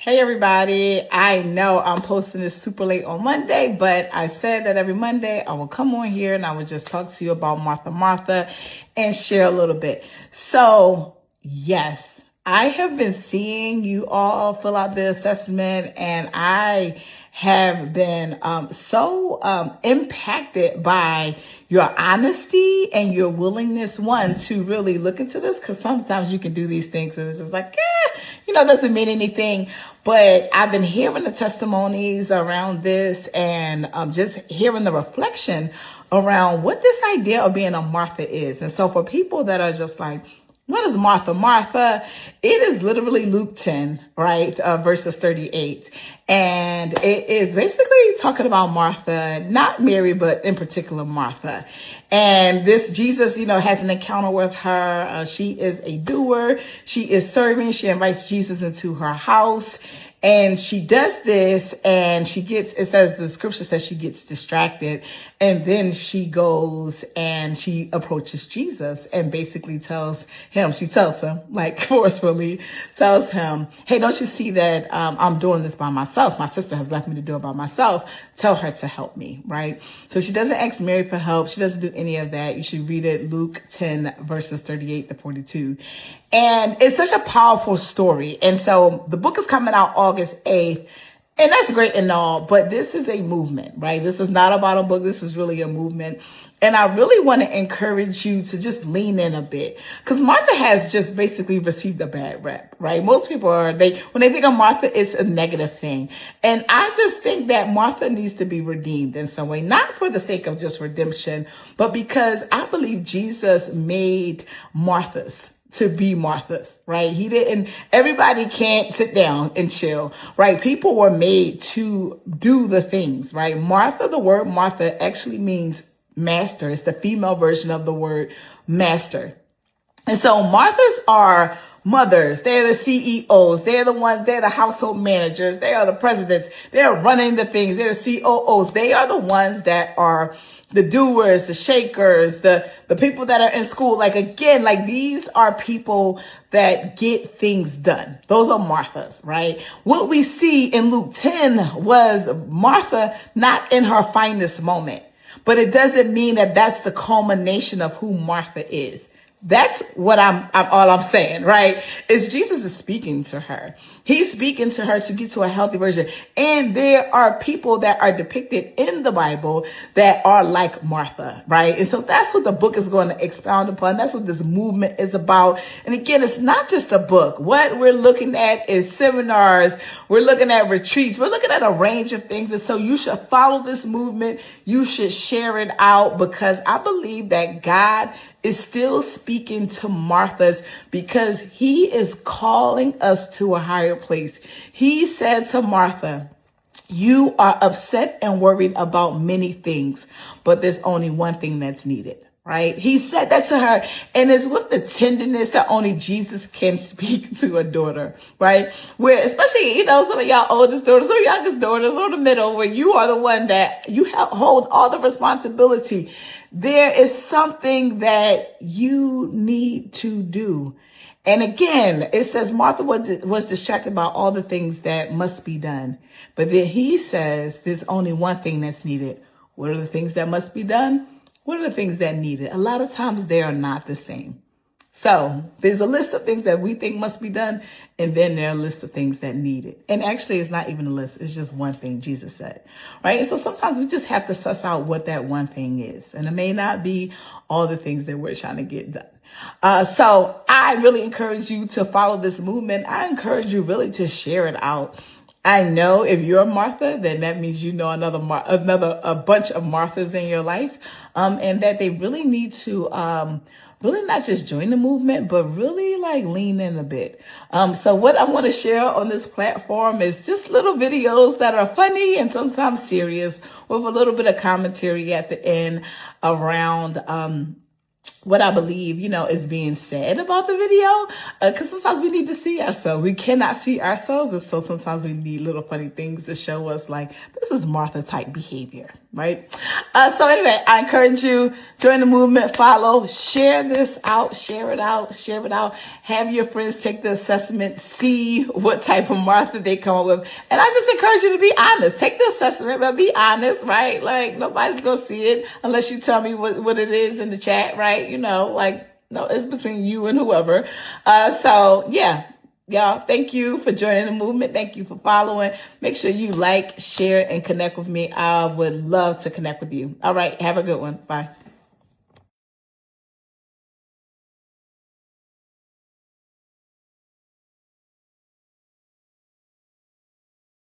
Hey everybody, I know I'm posting this super late on Monday, but I said that every Monday I will come on here and I will just talk to you about Martha and share a little bit. So yes, I have been seeing you all fill out the assessment and I have been so impacted by your honesty and your willingness, to really look into this, because sometimes you can do these things and it's just like, it doesn't mean anything. But I've been hearing the testimonies around this and just hearing the reflection around what this idea of being a Martha is. And so for people that are just like, what is Martha? Martha, it is literally Luke 10, right? Verses 38. And it is basically talking about Martha, not Mary, but in particular Martha. And this Jesus, has an encounter with her. She is a doer. She is serving. She invites Jesus into her house. And she does this and the scripture says she gets distracted, and then she goes and she approaches Jesus and basically tells him, like forcefully tells him, hey, don't you see that I'm doing this by myself? My sister has left me to do it by myself. Tell her to help me, right? So she doesn't ask Mary for help. She doesn't do any of that. You should read it, Luke 10 verses 38 to 42. And it's such a powerful story. And so the book is coming out August 8th. And that's great and all, but this is a movement, right? This is not about a book. This is really a movement. And I really want to encourage you to just lean in a bit, because Martha has just basically received a bad rep, right? Most people when they think of Martha, it's a negative thing. And I just think that Martha needs to be redeemed in some way, not for the sake of just redemption, but because I believe Jesus made Marthas to be Marthas, right? Everybody can't sit down and chill, right? People were made to do the things, right? Martha, the word Martha actually means master. It's the female version of the word master. And so Marthas are mothers. They're the CEOs. They're the household managers. They are the presidents. They're running the things. They're the COOs. They are the ones that are the doers, the shakers, the people that are in school. These are people that get things done. Those are Marthas, right? What we see in Luke 10 was Martha not in her finest moment, but it doesn't mean that that's the culmination of who Martha is. That's what all I'm saying, right? Is Jesus is speaking to her. He's speaking to her to get to a healthy version. And there are people that are depicted in the Bible that are like Martha, right? And so that's what the book is going to expound upon. That's what this movement is about. And again, it's not just a book. What we're looking at is seminars. We're looking at retreats. We're looking at a range of things. And so you should follow this movement. You should share it out, because I believe that God is still speaking to Marthas, because he is calling us to a higher place. He said to Martha, you are upset and worried about many things, but there's only one thing that's needed. Right? He said that to her, and it's with the tenderness that only Jesus can speak to a daughter, right? Where, especially, some of y'all oldest daughters or youngest daughters or the middle, where you are the one that you hold all the responsibility. There is something that you need to do. And again, it says Martha was distracted by all the things that must be done. But then he says there's only one thing that's needed. What are the things that must be done? What are the things that need it? A lot of times they are not the same. So there's a list of things that we think must be done, and then there are a list of things that need it. And actually, it's not even a list. It's just one thing Jesus said, right? And so sometimes we just have to suss out what that one thing is. And it may not be all the things that we're trying to get done. So I really encourage you to follow this movement. I encourage you really to share it out. I know if you're a Martha, then that means you know a bunch of Marthas in your life, and that they really need to really not just join the movement, but really lean in a bit. So what I want to share on this platform is just little videos that are funny and sometimes serious, with a little bit of commentary at the end around what I believe, is being said about the video. Because sometimes we need to see ourselves. We cannot see ourselves. And so sometimes we need little funny things to show us this is Martha type behavior. right? So anyway, I encourage you, join the movement, follow, share this out, share it out. Have your friends take the assessment, see what type of Martha they come up with. And I just encourage you to be honest. Take the assessment, but be honest, right? Like, nobody's going to see it unless you tell me what it is in the chat, right? You know, like, no, it's between you and whoever. So yeah. Y'all, thank you for joining the movement. Thank you for following. Make sure you like, share, and connect with me. I would love to connect with you. All right. Have a good one. Bye.